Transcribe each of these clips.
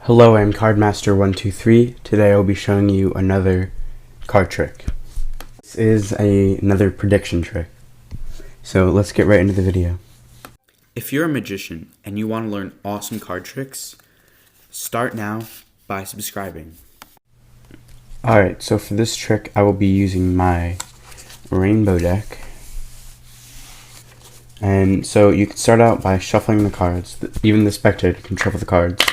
Hello, I'm Master123. Today I'll be showing you another card trick. This is another prediction trick. So let's get right into the video. If you're a magician and you want to learn awesome card tricks, start now by subscribing. Alright, so for this trick I will be using my rainbow deck. And so you can start out by shuffling the cards. Even the spectator can shuffle the cards.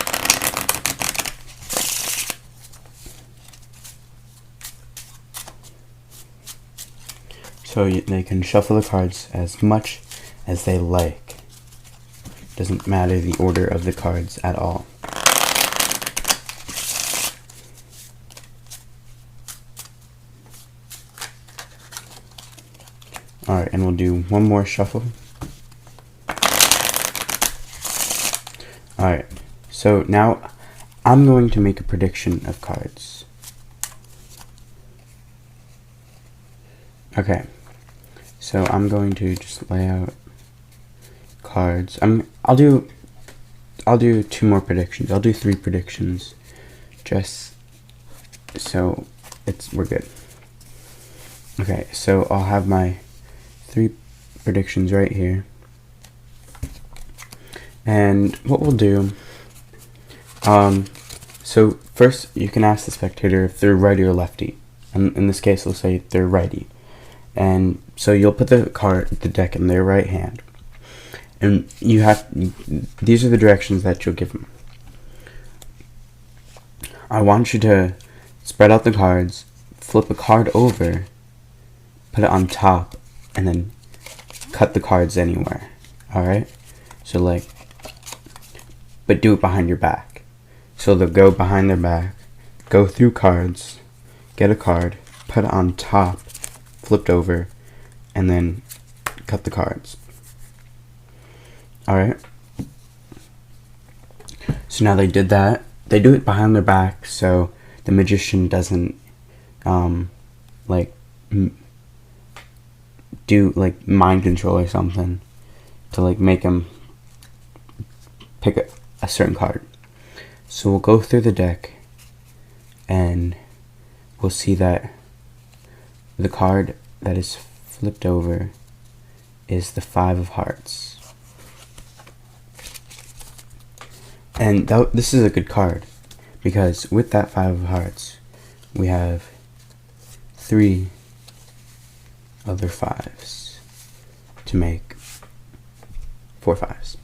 So they can shuffle the cards as much as they like. Doesn't matter the order of the cards at all. Alright, and we'll do one more shuffle. Alright, so now I'm going to make a prediction of cards. Okay, so I'm going to just lay out cards. I'll do 2 more predictions. I'll do 3 predictions, just so we're good. Okay, so I'll have my 3 predictions right here. And what we'll do, so first you can ask the spectator if they're righty or lefty. And in this case, we'll say they're righty. And so you'll put the deck in their right hand. And these are the directions that you'll give them. I want you to spread out the cards, flip a card over, put it on top, and then cut the cards anywhere. Alright? So but do it behind your back. So they'll go behind their back, go through cards, get a card, put it on top, flipped over, and then cut the cards. Alright? So now they did that. They do it behind their back so the magician doesn't do mind control or something to make him pick a certain card. So we'll go through the deck and we'll see that the card that is flipped over is the 5 of hearts. And this is a good card because with that 5 of hearts we have 3 other 5s to make 4 5s.